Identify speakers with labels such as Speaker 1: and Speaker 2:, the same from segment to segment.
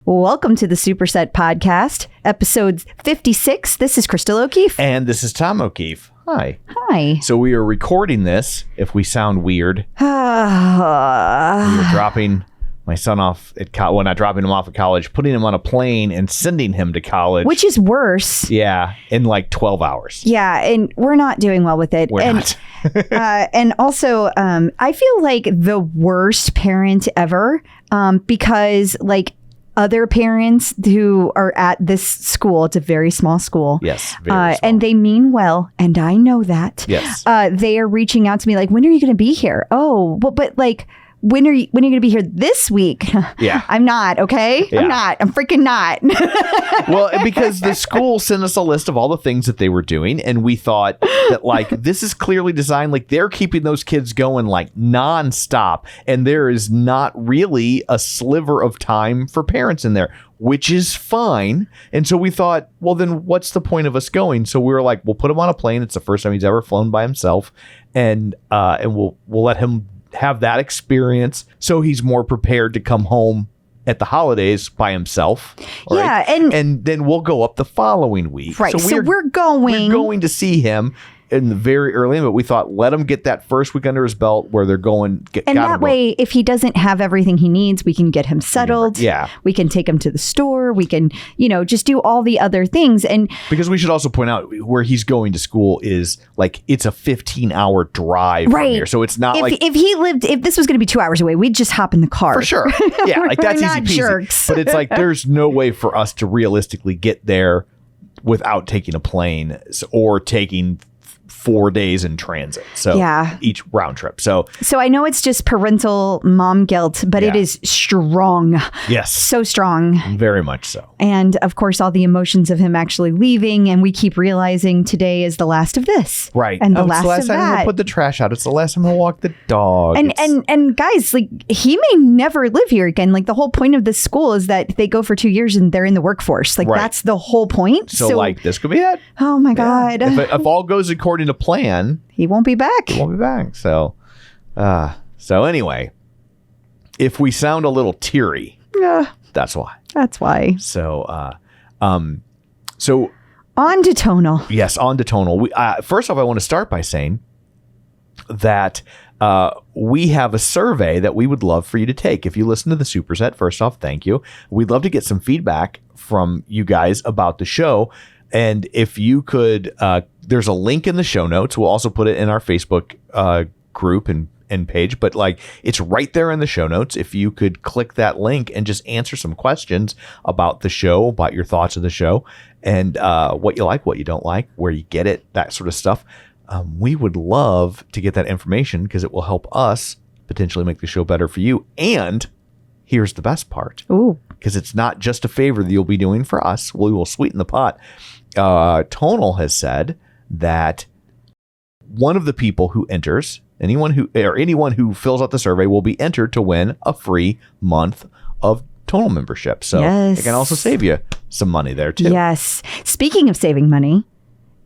Speaker 1: Welcome to the Superset Podcast, episode 56. This is Crystal O'Keefe.
Speaker 2: And this is Tom O'Keefe. Hi.
Speaker 1: Hi.
Speaker 2: So we are recording this, if we sound weird. We were dropping my son off at well, not dropping him off at college, putting him on a plane and sending him to college.
Speaker 1: Which is worse.
Speaker 2: Yeah, in like 12 hours.
Speaker 1: Yeah, and we're not doing well with it.
Speaker 2: We're not.
Speaker 1: And also, I feel like the worst parent ever because like other parents who are at this school, it's a very small school.
Speaker 2: Yes, very small.
Speaker 1: And they mean well, and I know that.
Speaker 2: Yes.
Speaker 1: They are reaching out to me like, when are you going to be here? Oh, well, but like, when are you going to be here this week?
Speaker 2: Yeah.
Speaker 1: I'm not, okay?
Speaker 2: Yeah.
Speaker 1: I'm not. I'm freaking not.
Speaker 2: Well, because the school sent us a list of all the things that they were doing, and we thought that, like, this is clearly designed, like, they're keeping those kids going, like, nonstop, and there is not really a sliver of time for parents in there, which is fine. And so we thought, well, then what's the point of us going? So we were like, we'll put him on a plane. It's the first time he's ever flown by himself, and we'll let him have that experience so he's more prepared to come home at the holidays by himself.
Speaker 1: Yeah,
Speaker 2: right? And then we'll go up the following week.
Speaker 1: Right. So we're going
Speaker 2: to see him in the very early, but we thought let him get that first week under his belt where they're going.
Speaker 1: And that way, if he doesn't have everything he needs, we can get him settled.
Speaker 2: Yeah.
Speaker 1: We can take him to the store. We can, just do all the other things. And
Speaker 2: because we should also point out where he's going to school is like, it's a 15-hour drive
Speaker 1: right.
Speaker 2: from here. So it's not
Speaker 1: if this was going to be 2 hours away, we'd just hop in the car.
Speaker 2: For sure. Yeah. Like that's
Speaker 1: not
Speaker 2: easy peasy.
Speaker 1: Jerks.
Speaker 2: But it's like, there's no way for us to realistically get there without taking a plane or taking 4 days in transit. So
Speaker 1: yeah.
Speaker 2: Each round trip. So
Speaker 1: I know it's just parental mom guilt, but it is strong.
Speaker 2: Yes.
Speaker 1: So strong.
Speaker 2: Very much so.
Speaker 1: And of course, all the emotions of him actually leaving. And we keep realizing today is the last of this.
Speaker 2: Right.
Speaker 1: And the
Speaker 2: it's the last time
Speaker 1: that.
Speaker 2: he'll put the trash out. It's the last time he'll walk the dog.
Speaker 1: And guys, like he may never live here again. Like the whole point of this school is that they go for 2 years and they're in the workforce. Like that's the whole point.
Speaker 2: So like this could be it.
Speaker 1: Oh my God.
Speaker 2: If all goes according to plan,
Speaker 1: he won't be back.
Speaker 2: So anyway, if we sound a little teary, that's why.
Speaker 1: That's why.
Speaker 2: So
Speaker 1: on to Tonal.
Speaker 2: Yes, on to Tonal. First off, I want to start by saying that we have a survey that we would love for you to take. If you listen to the Superset, first off, thank you. We'd love to get some feedback from you guys about the show. And if you could, there's a link in the show notes. We'll also put it in our Facebook group and page, but like it's right there in the show notes. If you could click that link and just answer some questions about the show, about your thoughts of the show, and what you like, what you don't like, where you get it, that sort of stuff. We would love to get that information because it will help us potentially make the show better for you. And here's the best part.
Speaker 1: Ooh. Because
Speaker 2: it's not just a favor that you'll be doing for us. We will sweeten the pot. Tonal has said that one of the people who enters, anyone who fills out the survey will be entered to win a free month of Tonal membership. So it can also save you some money there too.
Speaker 1: Yes. Speaking of saving money,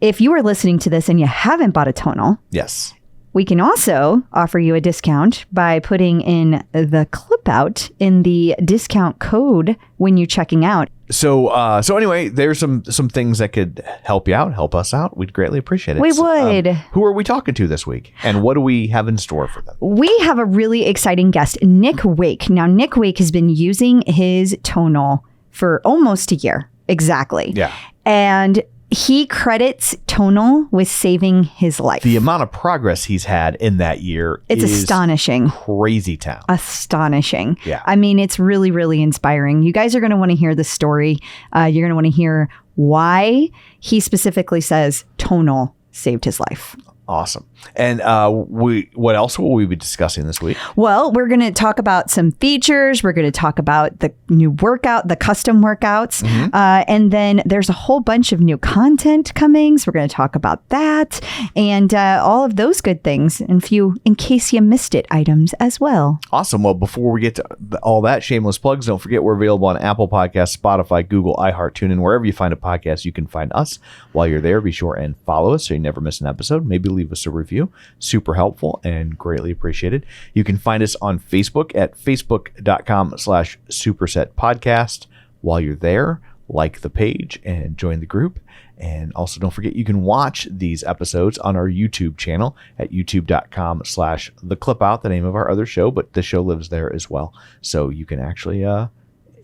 Speaker 1: if you are listening to this and you haven't bought a Tonal,
Speaker 2: yes,
Speaker 1: we can also offer you a discount by putting in the clip out in the discount code when you're checking out.
Speaker 2: So anyway, there's some things that could help you out, help us out. We'd greatly appreciate it.
Speaker 1: We would.
Speaker 2: Who are we talking to this week? And what do we have in store for them?
Speaker 1: We have a really exciting guest, Nick Wake. Now, Nick Wake has been using his Tonal for almost a year. Exactly.
Speaker 2: Yeah.
Speaker 1: And he credits Tonal with saving his life.
Speaker 2: The amount of progress he's had in that year
Speaker 1: is astonishing.
Speaker 2: Crazy town.
Speaker 1: Astonishing.
Speaker 2: Yeah.
Speaker 1: I mean, it's really, really inspiring. You guys are going to want to hear the story. You're going to want to hear why he specifically says Tonal saved his life.
Speaker 2: Awesome. And what else will we be discussing this week?
Speaker 1: Well, we're going to talk about some features. We're going to talk about the new workout, the custom workouts. Mm-hmm. And then there's a whole bunch of new content coming. So we're going to talk about that and all of those good things and few, in case you missed it, items as well.
Speaker 2: Awesome. Well, before we get to all that shameless plugs, don't forget we're available on Apple Podcasts, Spotify, Google, iHeart, TuneIn, wherever you find a podcast, you can find us. While you're there, be sure and follow us so you never miss an episode. Maybe leave us a review. Super helpful and greatly appreciated. You can find us on Facebook at facebook.com/supersetpodcast. while you're there, like the page and join the group. And also don't forget, you can watch these episodes on our YouTube channel at youtube.com/theclipout, the name of our other show, but the show lives there as well. So you can actually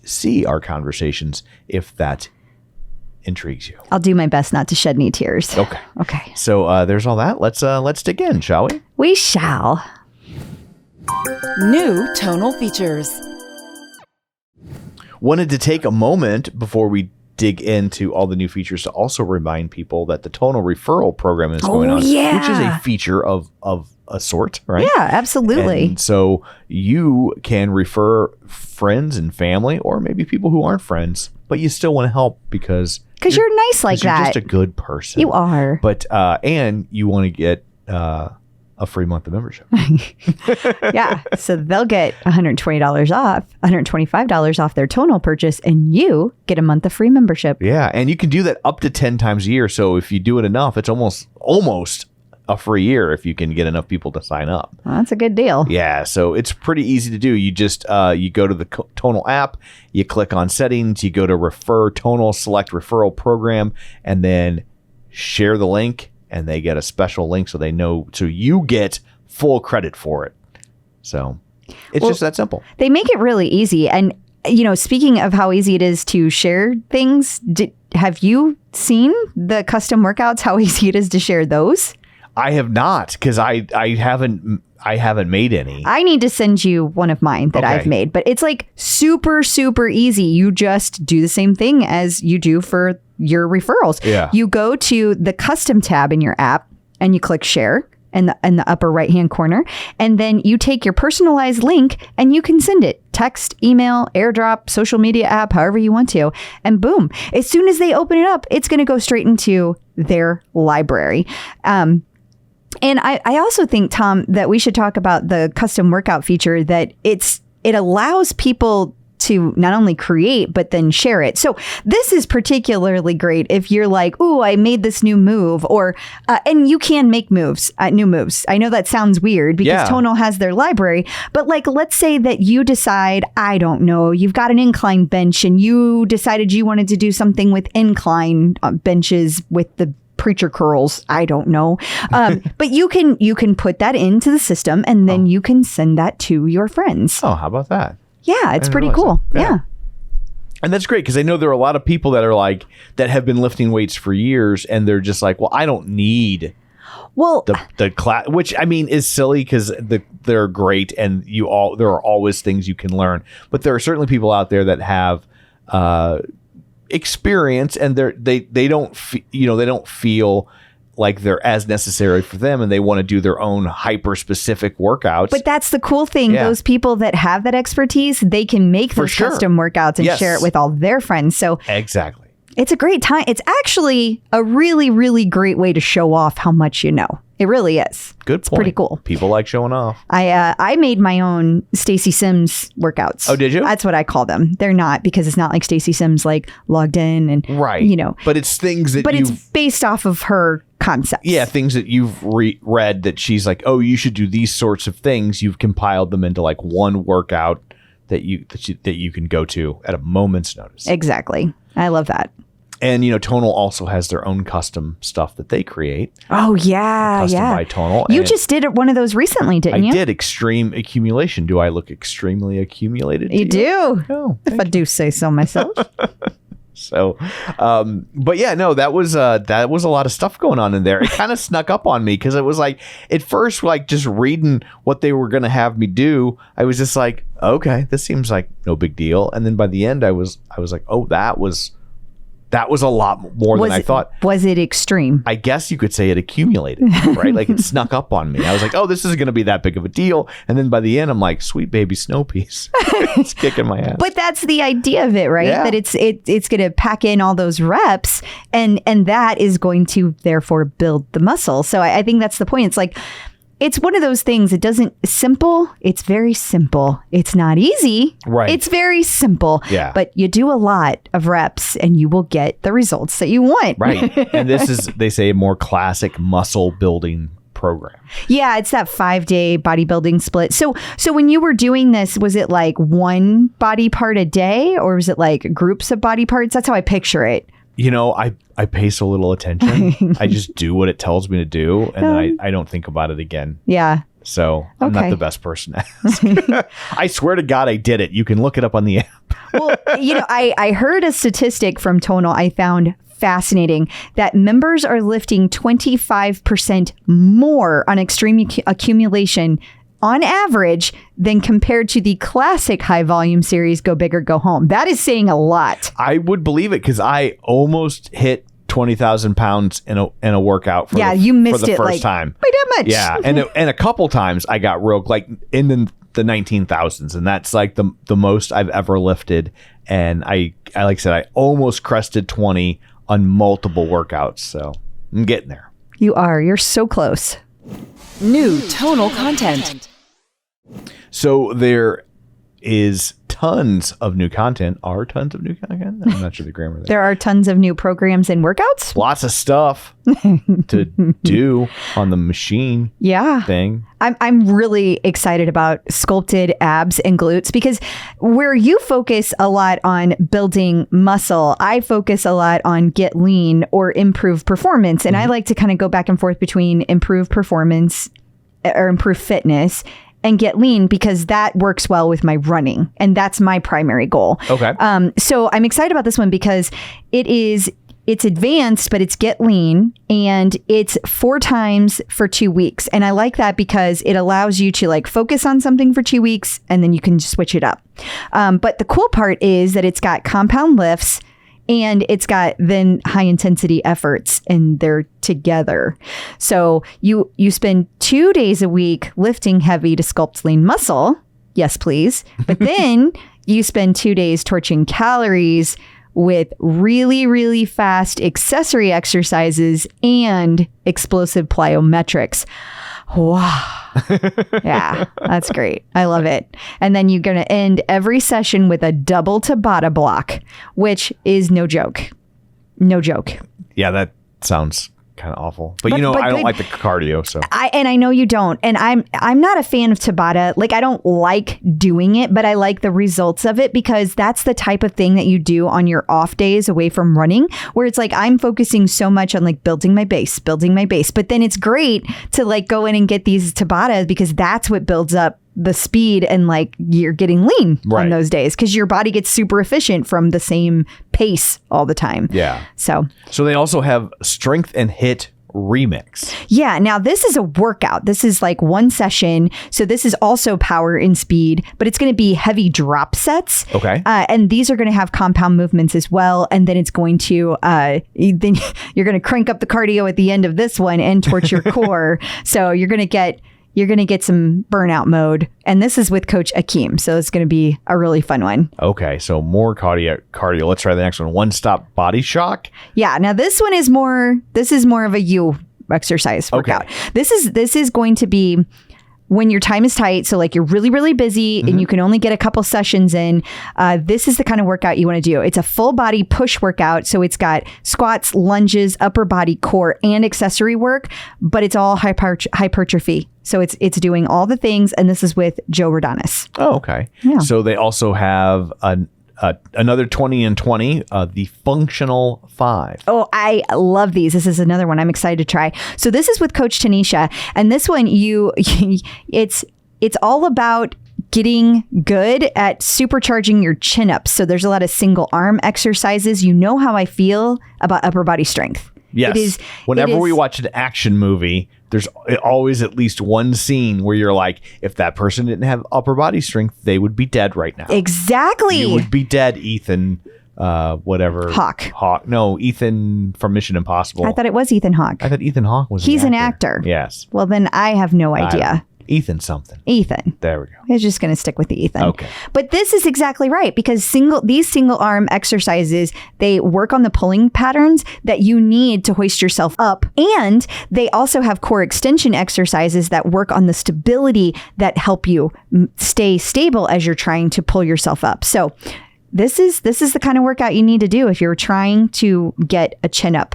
Speaker 2: see our conversations if that intrigues you.
Speaker 1: I'll do my best not to shed any tears.
Speaker 2: Okay.
Speaker 1: Okay.
Speaker 2: So there's all that. Let's dig in, shall we?
Speaker 1: We shall.
Speaker 3: New tonal features.
Speaker 2: Wanted to take a moment before we dig into all the new features to also remind people that the Tonal referral program is going on,
Speaker 1: yeah.
Speaker 2: which is a feature of a sort, right?
Speaker 1: Yeah, absolutely.
Speaker 2: And so you can refer friends and family, or maybe people who aren't friends, but you still want to help because
Speaker 1: you're nice like that.
Speaker 2: You're just a good person.
Speaker 1: You are.
Speaker 2: But and you want to get a free month of membership.
Speaker 1: Yeah. So they'll get $120 off, $125 off their Tonal purchase, and you get a month of free membership.
Speaker 2: Yeah. And you can do that up to 10 times a year. So if you do it enough, it's almost a free year if you can get enough people to sign up.
Speaker 1: Well, that's a good deal.
Speaker 2: Yeah. So it's pretty easy to do. You just, you go to the Tonal app, you click on settings, you go to refer Tonal, select referral program, and then share the link. And they get a special link so they know, so you get full credit for it. So it's just that simple.
Speaker 1: They make it really easy. And, speaking of how easy it is to share things, have you seen the custom workouts, how easy it is to share those?
Speaker 2: I have not, because I haven't made any.
Speaker 1: I need to send you one of mine that I've made, but it's like super, super easy. You just do the same thing as you do for your referrals.
Speaker 2: Yeah.
Speaker 1: You go to the custom tab in your app and you click share in the upper right hand corner. And then you take your personalized link and you can send it text, email, airdrop, social media app, however you want to. And boom, as soon as they open it up, it's going to go straight into their library. And I also think, Tom, that we should talk about the custom workout feature, that it allows people to not only create, but then share it. So this is particularly great if you're like, oh, I made this new move, or, and you can make new moves. I know that sounds weird because Tonal has their library, but like, let's say that you decide, I don't know, you've got an incline bench and you decided you wanted to do something with incline benches with the preacher curls. I don't know. But you can put that into the system and then you can send that to your friends.
Speaker 2: Oh, how about that?
Speaker 1: Yeah, it's pretty cool. Yeah.
Speaker 2: And that's great because I know there are a lot of people that are like, that have been lifting weights for years and they're just like, well, I don't need the class, which I mean is silly because they're great and there are always things you can learn. But there are certainly people out there that have experience and they don't feel like they're as necessary for them and they want to do their own hyper specific workouts.
Speaker 1: But that's the cool thing. Yeah. Those people that have that expertise, they can make those custom workouts and share it with all their friends. So
Speaker 2: exactly.
Speaker 1: It's a great time. It's actually a really, really great way to show off how much you know. It really is.
Speaker 2: Good point.
Speaker 1: It's pretty cool.
Speaker 2: People like showing off.
Speaker 1: I made my own Stacey Sims workouts.
Speaker 2: Oh, did you?
Speaker 1: That's what I call them. They're not, because it's not like Stacey Sims like logged in and
Speaker 2: But it's things that
Speaker 1: it's based off of her concepts.
Speaker 2: Yeah, things that you've read that she's like, oh, you should do these sorts of things. You've compiled them into like one workout that you can go to at a moment's notice.
Speaker 1: Exactly. I love that.
Speaker 2: And, Tonal also has their own custom stuff that they create.
Speaker 1: Oh, yeah.
Speaker 2: Custom by Tonal.
Speaker 1: You just did one of those recently, didn't you?
Speaker 2: I did. Extreme Accumulation. Do I look extremely accumulated?
Speaker 1: You do.
Speaker 2: Oh,
Speaker 1: if I do say so myself.
Speaker 2: So, but yeah, no, that was a lot of stuff going on in there. It kind of snuck up on me because it was like, at first, like just reading what they were going to have me do, I was just like, okay, this seems like no big deal. And then by the end, I was like, oh, that was a lot more than I thought.
Speaker 1: Was it extreme?
Speaker 2: I guess you could say it accumulated, right? Like it snuck up on me. I was like, oh, this isn't going to be that big of a deal. And then by the end, I'm like, sweet baby snow piece. It's kicking my ass.
Speaker 1: But that's the idea of it, right?
Speaker 2: Yeah.
Speaker 1: That it's going to pack in all those reps and that is going to therefore build the muscle. So I think that's the point. It's like, it's one of those things. It's very simple. It's not easy.
Speaker 2: Right.
Speaker 1: It's very simple.
Speaker 2: Yeah.
Speaker 1: But you do a lot of reps and you will get the results that you want.
Speaker 2: Right. And this is, they say, a more classic muscle building program.
Speaker 1: Yeah, it's that 5-day bodybuilding split. So when you were doing this, was it like one body part a day, or was it like groups of body parts? That's how I picture it.
Speaker 2: You know, I pay so little attention. I just do what it tells me to do, and then I don't think about it again.
Speaker 1: Yeah.
Speaker 2: So I'm not the best person to ask. I swear to God, I did it. You can look it up on the app.
Speaker 1: Well, you know, I heard a statistic from Tonal I found fascinating that members are lifting 25% more on extreme accumulation on average than compared to the classic high volume series Go Big or Go Home. That is saying a lot.
Speaker 2: I would believe it because I almost hit 20,000 pounds in a workout for
Speaker 1: you missed
Speaker 2: the
Speaker 1: it
Speaker 2: first
Speaker 1: like,
Speaker 2: time.
Speaker 1: By that much.
Speaker 2: Yeah, and a couple times I got real like in the 19,000s, and that's like the most I've ever lifted. And I like I said, I almost crested 20 on multiple workouts, so I'm getting there.
Speaker 1: You're so close.
Speaker 3: New tonal content.
Speaker 2: So there is tons of new content. Are tons of new content? I'm not sure the grammar there.
Speaker 1: There are tons of new programs and workouts.
Speaker 2: Lots of stuff to do on the machine thing.
Speaker 1: I'm really excited about Sculpted abs and glutes, because where you focus a lot on building muscle, I focus a lot on get lean or improve performance. And I like to kind of go back and forth between improve performance or improve fitness and get lean, because that works well with my running. And that's my primary goal.
Speaker 2: Okay.
Speaker 1: So I'm excited about this one because it's advanced, but it's get lean, and it's 4 times for 2 weeks. And I like that because it allows you to like focus on something for 2 weeks and then you can switch it up. But the cool part is that it's got compound lifts and it's got then high intensity efforts, and they're together. So you spend 2 days a week lifting heavy to sculpt lean muscle. Yes, please. But then you spend 2 days torching calories with really, really fast accessory exercises and explosive plyometrics. Wow. Yeah, that's great. I love it. And then you're going to end every session with a double Tabata block, which is no joke. No joke.
Speaker 2: Yeah, that sounds kind of awful. But I don't like the cardio, so
Speaker 1: I know you don't. And I'm not a fan of Tabata. Like, I don't like doing it, but I like the results of it, because that's the type of thing that you do on your off days away from running, where it's like I'm focusing so much on like building my base. But then it's great to like go in and get these Tabatas, because that's what builds up the speed, and like you're getting lean on those days, because your body gets super efficient from the same pace all the time.
Speaker 2: Yeah.
Speaker 1: So
Speaker 2: they also have strength and hit remix.
Speaker 1: Yeah. Now this is a workout. This is like one session. So this is also power and speed, but it's going to be heavy drop sets.
Speaker 2: Okay.
Speaker 1: And these are going to have compound movements as well. And then it's going to, then you're going to crank up the cardio at the end of this one and torch your core. So you're going to get some burnout mode. And this is with Coach Akeem. So it's going to be a really fun one.
Speaker 2: Okay. So more cardio. Let's try the next one. One stop body shock.
Speaker 1: Yeah. Now this one is more of a you exercise workout.
Speaker 2: Okay.
Speaker 1: This is going to be when your time is tight. So like you're really, really busy and you can only get a couple sessions in. This is the kind of workout you want to do. It's a full body push workout. So it's got squats, lunges, upper body, core, and accessory work, but it's all hypertrophy. So it's doing all the things. And this is with Joe Rodanis.
Speaker 2: Oh, okay. Yeah. So they also have another 20 and 20, the functional 5.
Speaker 1: Oh, I love these. This is another one I'm excited to try. So this is with Coach Tanisha, and this one it's all about getting good at supercharging your chin ups. So there's a lot of single arm exercises. You know how I feel about upper body strength.
Speaker 2: Yes. Whenever we watch an action movie, there's always at least one scene where you're like, if that person didn't have upper body strength, they would be dead right now.
Speaker 1: Exactly.
Speaker 2: You would be dead, Ethan. Whatever.
Speaker 1: Hawke.
Speaker 2: No, Ethan from Mission Impossible.
Speaker 1: I thought it was Ethan Hawke.
Speaker 2: I thought Ethan Hawke was.
Speaker 1: He's an actor.
Speaker 2: Yes.
Speaker 1: Well, then I have no idea.
Speaker 2: Ethan something.
Speaker 1: Ethan.
Speaker 2: There we go.
Speaker 1: It's just going to stick with the Ethan.
Speaker 2: Okay. But
Speaker 1: this is exactly right, because these single arm exercises, they work on the pulling patterns that you need to hoist yourself up. And they also have core extension exercises that work on the stability that help you stay stable as you're trying to pull yourself up. So this is the kind of workout you need to do if you're trying to get a chin up.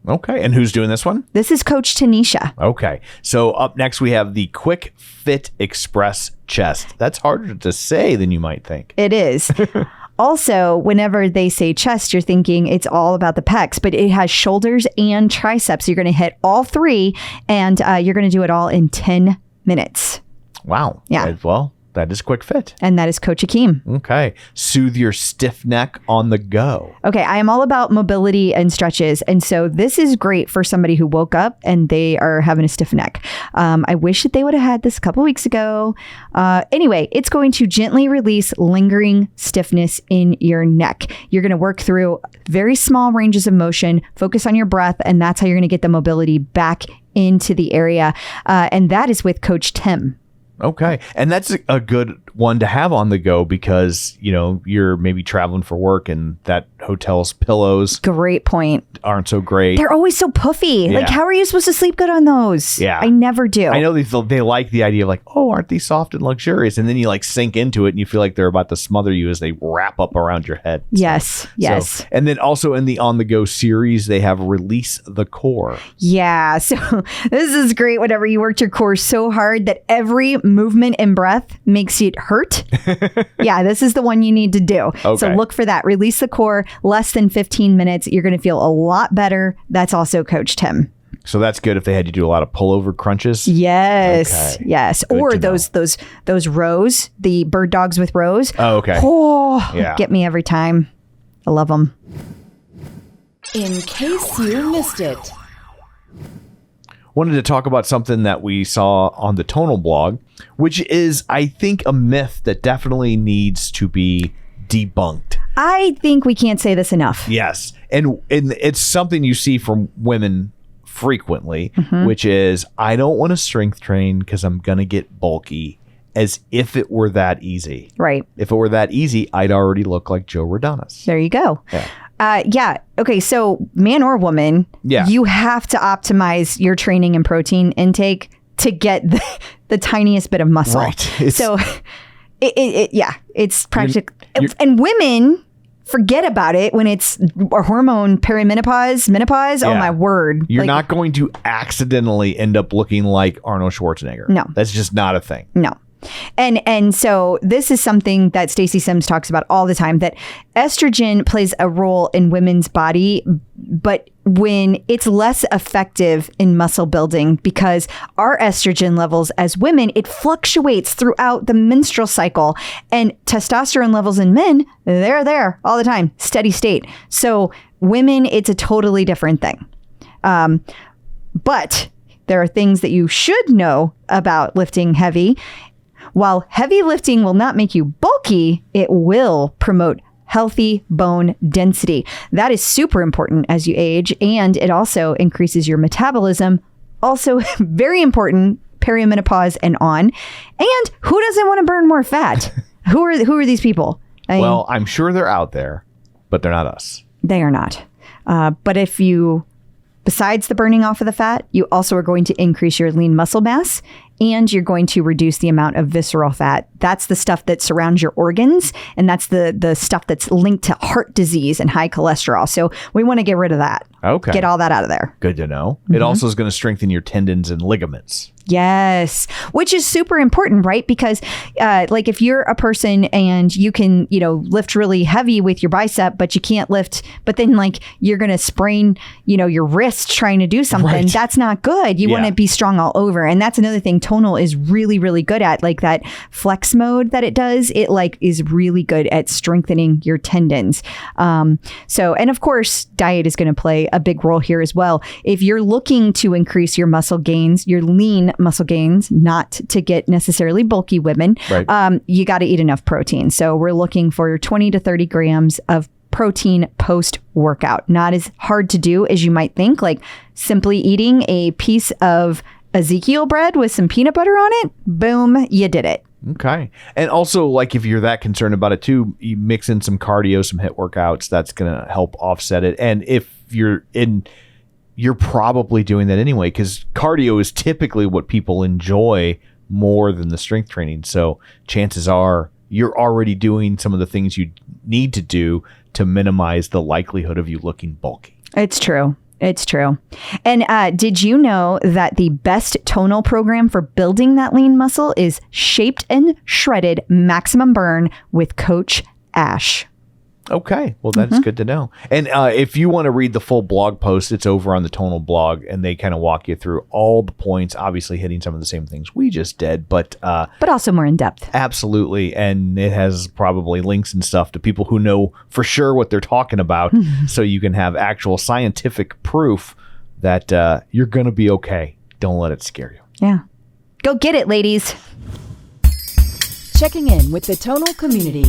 Speaker 2: Okay. And who's doing this one?
Speaker 1: This is Coach Tanisha.
Speaker 2: Okay. So up next, we have the Quick Fit Express Chest. That's harder to say than you might think.
Speaker 1: It is. Also, whenever they say chest, you're thinking it's all about the pecs, but it has shoulders and triceps. You're going to hit all three, and you're going to do it all in 10 minutes.
Speaker 2: Wow.
Speaker 1: Yeah.
Speaker 2: Well, that is Quick Fit.
Speaker 1: And that is Coach Akeem.
Speaker 2: Okay. Soothe your stiff neck on the go.
Speaker 1: Okay, I am all about mobility and stretches. And so this is great for somebody who woke up and they are having a stiff neck. I wish that they would have had this a couple weeks ago. Anyway, it's going to gently release lingering stiffness in your neck. You're going to work through very small ranges of motion, focus on your breath, and that's how you're going to get the mobility back into the area. And that is with Coach Tim.
Speaker 2: Okay. And that's a good one to have on the go because, you're maybe traveling for work and that hotel's pillows
Speaker 1: Great point.
Speaker 2: aren't so great.
Speaker 1: They're always so puffy.
Speaker 2: Yeah.
Speaker 1: Like, how are you supposed to sleep good on those?
Speaker 2: Yeah.
Speaker 1: I never do.
Speaker 2: I know they like the idea of like, oh, aren't these soft and luxurious? And then you like sink into it and you feel like they're about to smother you as they wrap up around your head.
Speaker 1: Yes. Yes.
Speaker 2: And then also in the On the Go series, they have Release the Core.
Speaker 1: Yeah. So this is great whenever you worked your core so hard that every movement and breath makes it hurt. Yeah, this is the one you need to do.
Speaker 2: Okay.
Speaker 1: So look for that. Release the core, less than 15 minutes. You're going to feel a lot better. That's also Coach Tim.
Speaker 2: So that's good if they had you do a lot of pullover crunches.
Speaker 1: Yes.
Speaker 2: Okay.
Speaker 1: Yes.
Speaker 2: Good
Speaker 1: Or
Speaker 2: to know.
Speaker 1: those rows, the bird dogs with rows.
Speaker 2: Oh, okay.
Speaker 1: Oh,
Speaker 2: Yeah.
Speaker 1: get me every time. I love them.
Speaker 3: In case you missed it.
Speaker 2: Wanted to talk about something that we saw on the Tonal blog, which is, I think, a myth that definitely needs to be debunked.
Speaker 1: I think we can't say this enough.
Speaker 2: Yes. And it's something you see from women frequently,
Speaker 1: Mm-hmm.
Speaker 2: which is, I don't want to strength train because I'm going to get bulky, as if it were that easy.
Speaker 1: Right.
Speaker 2: If it were that easy, I'd already look like Joe Rodanis.
Speaker 1: There you go.
Speaker 2: Yeah.
Speaker 1: Okay. So man or woman,
Speaker 2: Yeah.
Speaker 1: you have to optimize your training and protein intake to get the tiniest bit of muscle.
Speaker 2: Right.
Speaker 1: So it's practically,
Speaker 2: You're-
Speaker 1: and women forget about it when it's a hormone menopause. Oh
Speaker 2: Yeah.
Speaker 1: my word.
Speaker 2: You're
Speaker 1: Like,
Speaker 2: not going to accidentally end up looking like Arnold Schwarzenegger.
Speaker 1: No.
Speaker 2: That's just not a thing.
Speaker 1: No. And so this is something that Stacey Sims talks about all the time, that estrogen plays a role in women's body, but when it's less effective in muscle building, because our estrogen levels as women, it fluctuates throughout the menstrual cycle, and testosterone levels in men, they're there all the time, steady state. So women, it's a totally different thing. But there are things that you should know about lifting heavy. While heavy lifting will not make you bulky, it will promote healthy bone density. That is super important as you age, and it also increases your metabolism. Also very important perimenopause and on. And who doesn't want to burn more fat? Who are these people? I mean,
Speaker 2: Well, I'm sure they're out there, but they're not us.
Speaker 1: they are not. But if you, besides the burning off of the fat, you also are going to increase your lean muscle mass, and you're going to reduce the amount of visceral fat. That's the stuff that surrounds your organs, and that's the stuff that's linked to heart disease and high cholesterol. So we want to get rid of that.
Speaker 2: Okay.
Speaker 1: Get all that out of there.
Speaker 2: Good to know. It also is going to strengthen your tendons and ligaments.
Speaker 1: Yes, which is super important, right? Because like if you're a person and you can, lift really heavy with your bicep, but you can't lift, but then like you're going to sprain, your wrist trying to do something.
Speaker 2: Right.
Speaker 1: That's not good. You want
Speaker 2: Yeah.
Speaker 1: to be strong all over. And that's another thing Tonal is really, really good at, like that flex mode that it does. It like is really good at strengthening your tendons. So, and of course, diet is going to play a big role here as well. If you're looking to increase your muscle gains, your lean muscle gains, not to get necessarily bulky women,
Speaker 2: Right.
Speaker 1: you got to eat enough protein. So we're looking for 20 to 30 grams of protein post workout. Not as hard to do as you might think, like simply eating a piece of Ezekiel bread with some peanut butter on it. Boom, you did it.
Speaker 2: Okay. And also, like, if you're that concerned about it too, you mix in some cardio, some HIIT workouts, that's going to help offset it. And if you're probably doing that anyway, because cardio is typically what people enjoy more than the strength training. So chances are you're already doing some of the things you need to do to minimize the likelihood of you looking bulky.
Speaker 1: It's true. It's true. And did you know that the best tonal program for building that lean muscle is Shaped and Shredded Maximum Burn with Coach Ash?
Speaker 2: Okay. Well, that's good to know. And if you want to read the full blog post, it's over on the Tonal blog, and they kind of walk you through all the points, obviously hitting some of the same things we just did, but
Speaker 1: also more in depth. Absolutely.
Speaker 2: And it has probably links and stuff to people who know for sure what they're talking about, so you can have actual scientific proof that you're going to be okay. Don't let it scare you.
Speaker 1: Yeah. Go get it, ladies.
Speaker 3: Checking in with the Tonal community.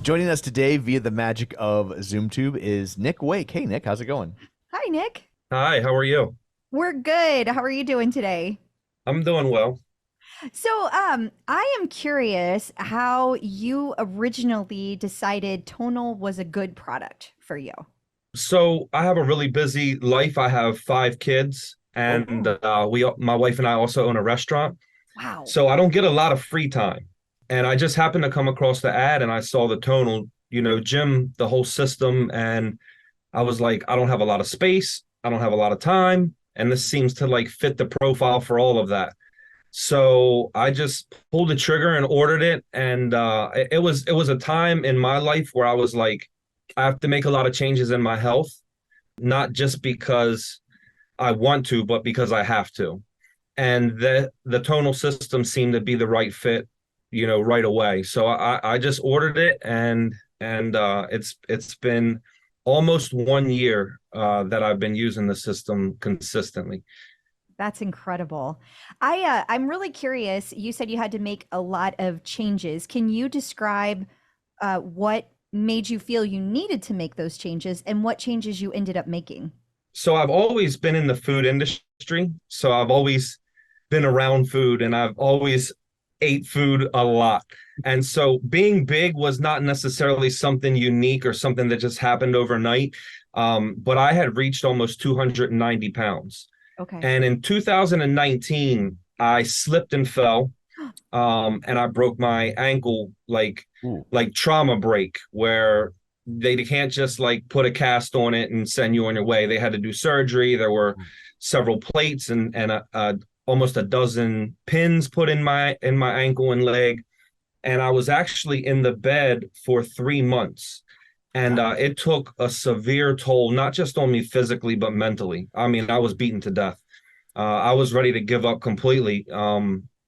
Speaker 2: Joining us today via the magic of ZoomTube is Nick Wake. Hey, Nick, how's it going?
Speaker 1: Hi, Nick.
Speaker 4: Hi, how are you?
Speaker 1: We're good. How are you doing today?
Speaker 4: I'm doing well.
Speaker 1: So, I am curious how you originally decided Tonal was a good product for you.
Speaker 4: So I have a really busy life. I have 5 kids, and my wife and I also own a restaurant.
Speaker 1: Wow.
Speaker 4: So I don't get a lot of free time. And I just happened to come across the ad, and I saw the Tonal, gym, the whole system. And I was like, I don't have a lot of space. I don't have a lot of time. And this seems to like fit the profile for all of that. So I just pulled the trigger and ordered it. And it was a time in my life where I was like, I have to make a lot of changes in my health, not just because I want to, but because I have to. And the Tonal system seemed to be the right fit, right away. So I just ordered it, and it's been almost 1 year that I've been using the system consistently.
Speaker 1: That's incredible. I'm really curious. You said you had to make a lot of changes. Can you describe what made you feel you needed to make those changes and what changes you ended up making?
Speaker 4: So I've always been in the food industry. So I've always been around food, and I've always ate food a lot. And so being big was not necessarily something unique or something that just happened overnight. But I had reached almost 290 pounds.
Speaker 1: Okay.
Speaker 4: And in 2019, I slipped and fell, and I broke my ankle, like trauma break, where they can't just like put a cast on it and send you on your way. They had to do surgery. There were several plates and almost a dozen pins put in my ankle and leg. And I was actually in the bed for 3 months. And it took a severe toll, not just on me physically, but mentally. I mean, I was beaten to death. I was ready to give up completely,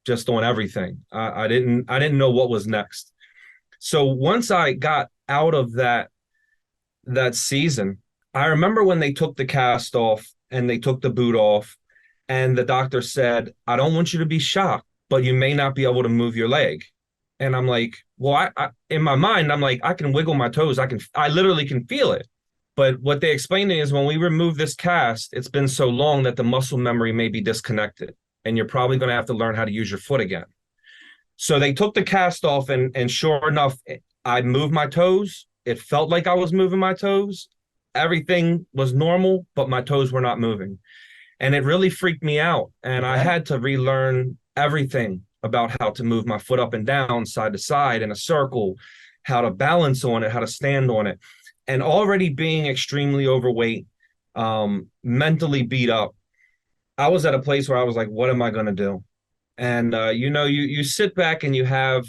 Speaker 4: just on everything. I didn't know what was next. So once I got out of that season, I remember when they took the cast off and they took the boot off, and the doctor said, I don't want you to be shocked, but you may not be able to move your leg. And I'm like, well, I in my mind, I'm like, I can wiggle my toes. I literally can feel it. But what they explained to me is when we remove this cast, it's been so long that the muscle memory may be disconnected, and you're probably going to have to learn how to use your foot again. So they took the cast off, and sure enough, I moved my toes. It felt like I was moving my toes. Everything was normal, but my toes were not moving. And it really freaked me out. And I had to relearn everything about how to move my foot up and down, side to side in a circle, how to balance on it, how to stand on it. And already being extremely overweight, mentally beat up, I was at a place where I was like, what am I going to do? And, you sit back and you have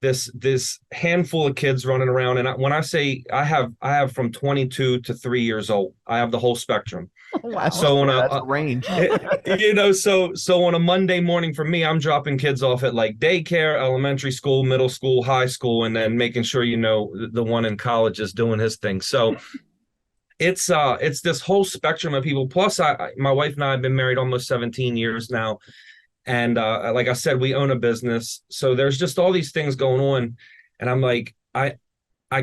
Speaker 4: this handful of kids running around. And when I say I have from 22 to 3 years old, I have the whole spectrum.
Speaker 1: Wow.
Speaker 4: So
Speaker 2: that's a range.
Speaker 4: So on a Monday morning for me, I'm dropping kids off at like daycare, elementary school, middle school, high school, and then making sure, the one in college is doing his thing. So it's this whole spectrum of people. Plus my wife and I have been married almost 17 years now. And like I said, we own a business. So there's just all these things going on. And I'm like, I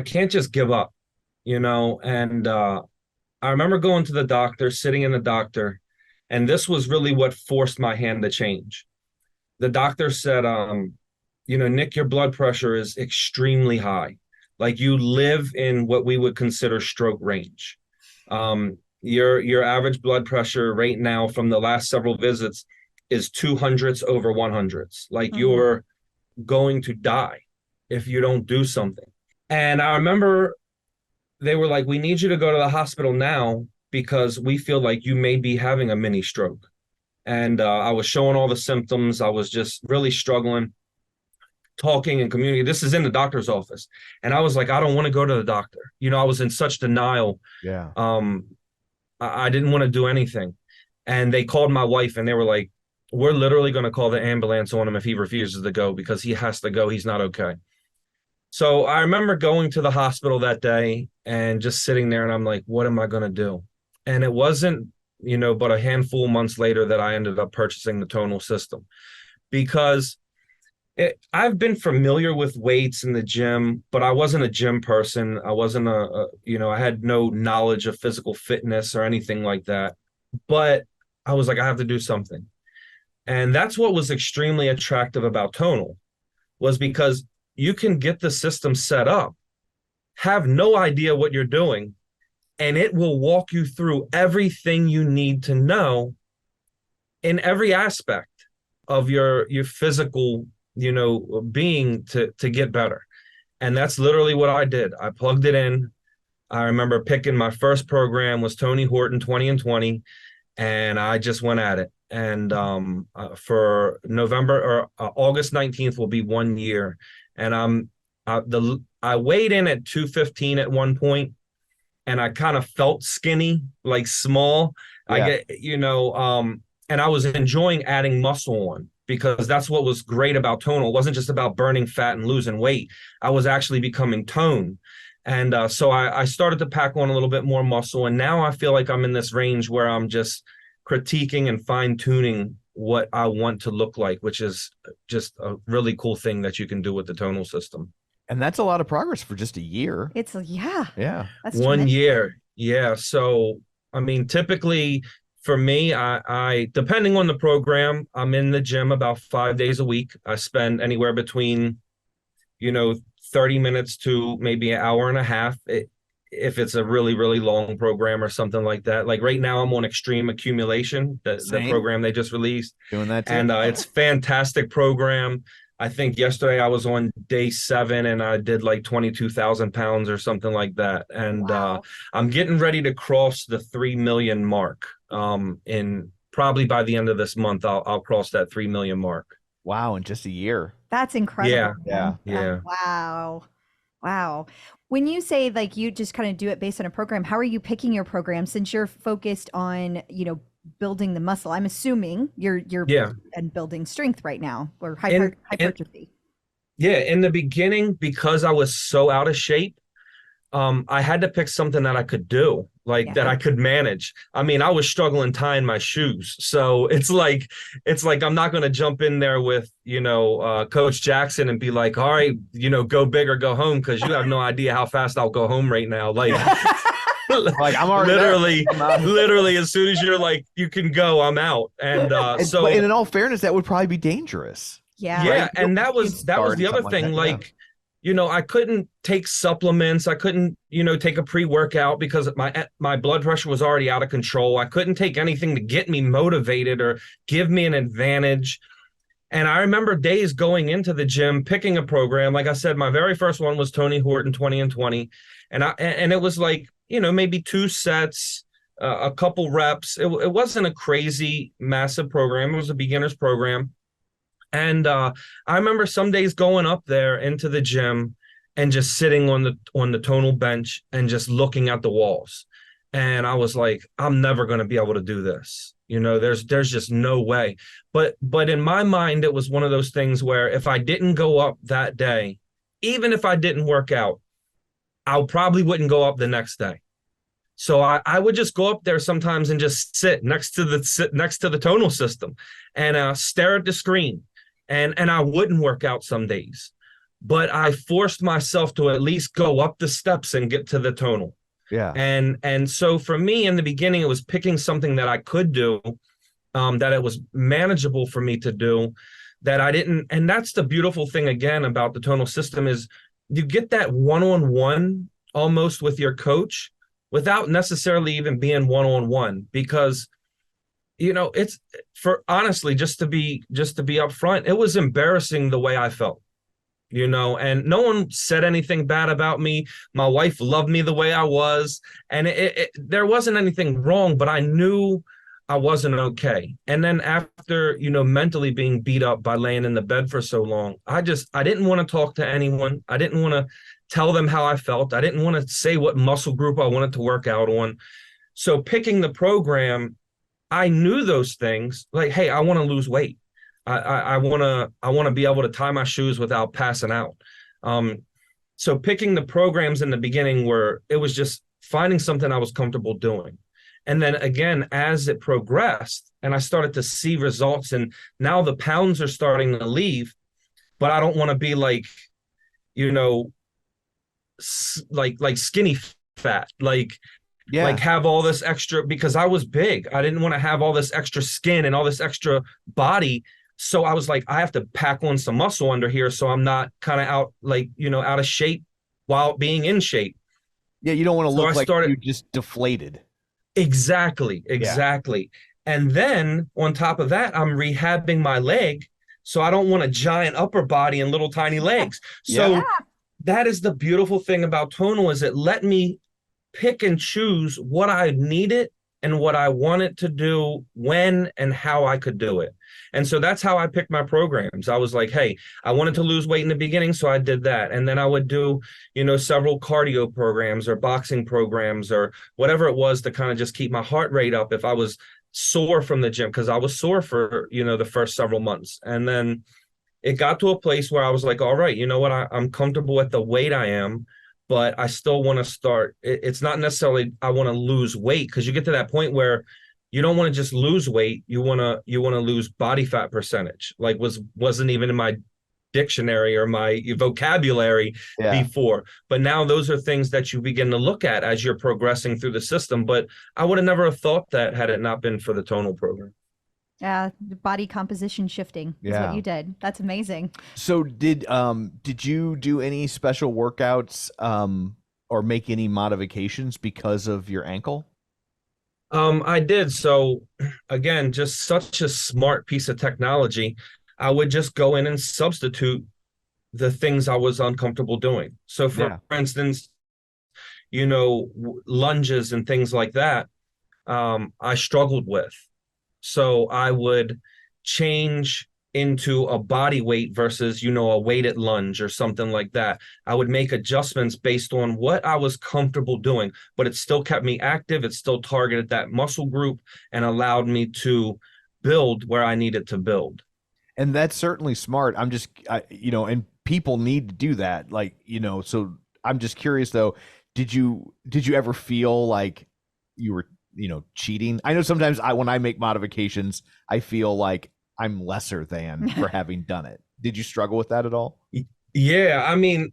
Speaker 4: can't just give up, and I remember going to the doctor, sitting in the doctor, and this was really what forced my hand to change. The doctor said, Nick, your blood pressure is extremely high. Like you live in what we would consider stroke range. Your average blood pressure right now from the last several visits is 200s over 100s. Like you're going to die if you don't do something. And I remember they were like, we need you to go to the hospital now because we feel like you may be having a mini stroke. And I was showing all the symptoms. I was just really struggling, talking and communicating. This is in the doctor's office. And I was like, I don't want to go to the doctor. You know, I was in such denial.
Speaker 2: Yeah.
Speaker 4: I didn't want to do anything. And they called my wife and they were like, we're literally going to call the ambulance on him if he refuses to go because he has to go. He's not okay. So I remember going to the hospital that day and just sitting there and I'm like, what am I going to do? And it wasn't, you know, but a handful of months later that I ended up purchasing the Tonal system because I've been familiar with weights in the gym, but I wasn't a gym person. I wasn't I had no knowledge of physical fitness or anything like that. But I was like, I have to do something. And that's what was extremely attractive about Tonal was because you can get the system set up, have no idea what you're doing, and it will walk you through everything you need to know in every aspect of your physical, being to get better. And that's literally what I did. I plugged it in. I remember picking my first program was Tony Horton 20 and 20, and I just went at it. And for November or August 19th will be 1 year. And I weighed in at 215 at one point, and I kind of felt skinny, like small. Yeah. And I was enjoying adding muscle on because that's what was great about Tonal. It wasn't just about burning fat and losing weight. I was actually becoming toned. And so I started to pack on a little bit more muscle. And now I feel like I'm in this range where I'm just critiquing and fine tuning what I want to look like, which is just a really cool thing that you can do with the Tonal system.
Speaker 2: And that's a lot of progress for just a year.
Speaker 1: Yeah.
Speaker 4: That's 1 year. Yeah. So, I mean, typically for me, I depending on the program, I'm in the gym about 5 days a week. I spend anywhere between, 30 minutes to maybe an hour and a half. If it's a really, really long program or something like that. Like right now I'm on Extreme Accumulation, the program they just released.
Speaker 2: Doing that too.
Speaker 4: And it's fantastic program. I think yesterday I was on day 7 and I did like 22,000 pounds or something like that. And wow. I'm getting ready to cross the 3 million mark. In probably by the end of this month, I'll cross that 3 million mark.
Speaker 2: Wow. In just a year.
Speaker 1: That's incredible.
Speaker 2: Yeah.
Speaker 1: Wow. When you say like you just kind of do it based on a program, how are you picking your program since you're focused on, building the muscle? I'm assuming you're and building strength right now or hypertrophy.
Speaker 4: In the beginning, because I was so out of shape, I had to pick something that I could do, that I could manage. I mean, I was struggling tying my shoes. So it's like I'm not going to jump in there with, Coach Jackson and be like, all right, go big or go home, because you have no idea how fast I'll go home right now. Like I'm already literally as soon as you're like, you can go, I'm out. And and
Speaker 2: in all fairness, that would probably be dangerous.
Speaker 1: Yeah.
Speaker 4: Right? And that was the other thing. I couldn't take supplements. I couldn't, take a pre-workout because my blood pressure was already out of control. I couldn't take anything to get me motivated or give me an advantage. And I remember days going into the gym, picking a program. Like I said, my very first one was Tony Horton 20 and 20. And it was like, maybe 2 sets, a couple reps. It wasn't a crazy, massive program. It was a beginner's program. And I remember some days going up there into the gym and just sitting on the Tonal bench and just looking at the walls. And I was like, I'm never going to be able to do this. There's just no way. But in my mind, it was one of those things where if I didn't go up that day, even if I didn't work out, I probably wouldn't go up the next day. So I would just go up there sometimes and just sit next to the Tonal system and stare at the screen. And I wouldn't work out some days, but I forced myself to at least go up the steps and get to the Tonal.
Speaker 2: Yeah.
Speaker 4: And so for me in the beginning, it was picking something that I could do, that it was manageable for me to do, that I didn't. And that's the beautiful thing again about the Tonal system is you get that one-on-one almost with your coach without necessarily even being one-on-one, because it's for honestly, just to be upfront, it was embarrassing the way I felt. and no one said anything bad about me. My wife loved me the way I was, and there wasn't anything wrong, but I knew I wasn't okay. And then after, mentally being beat up by laying in the bed for so long, I didn't want to talk to anyone. I didn't want to tell them how I felt. I didn't want to say what muscle group I wanted to work out on. So picking the program, I knew those things, like, hey, I want to lose weight. I want to be able to tie my shoes without passing out. So picking the programs in the beginning it was just finding something I was comfortable doing. And then again, as it progressed and I started to see results, and now the pounds are starting to leave, but I don't want to be like, like skinny fat, like have all this extra, because I was big. I didn't want to have all this extra skin and all this extra body. So I was like, I have to pack on some muscle under here so I'm not kind of out, like, out of shape while being in shape.
Speaker 2: Yeah, you don't want to look like you just deflated.
Speaker 4: Exactly. Yeah. And then on top of that, I'm rehabbing my leg, so I don't want a giant upper body and little tiny legs. So that is the beautiful thing about Tonal, is it let me pick and choose what I needed and what I wanted to do, when and how I could do it. And so that's how I picked my programs. I was like, hey, I wanted to lose weight in the beginning, so I did that. And then I would do, several cardio programs or boxing programs or whatever it was to kind of just keep my heart rate up if I was sore from the gym, because I was sore for, the first several months. And then it got to a place where I was like, all right, you know what? I'm comfortable at the weight I am, but I still want to start. It's not necessarily I want to lose weight, because you get to that point where you don't want to just lose weight. You want to lose body fat percentage, like wasn't even in my dictionary or my vocabulary before. But now those are things that you begin to look at as you're progressing through the system. But I would have never have thought that had it not been for the Tonal program.
Speaker 1: Yeah, body composition shifting is what you did. That's amazing.
Speaker 2: So did you do any special workouts or make any modifications because of your ankle?
Speaker 4: I did. So again, just such a smart piece of technology. I would just go in and substitute the things I was uncomfortable doing. So for instance, lunges and things like that, I struggled with. So I would change into a body weight versus, a weighted lunge or something like that. I would make adjustments based on what I was comfortable doing, but it still kept me active. It still targeted that muscle group and allowed me to build where I needed to build.
Speaker 2: And that's certainly smart. And people need to do that. Like, so I'm just curious though, did you ever feel like you were, cheating? I know sometimes when I make modifications, I feel like I'm lesser than for having done it. Did you struggle with that at all?
Speaker 4: Yeah. I mean,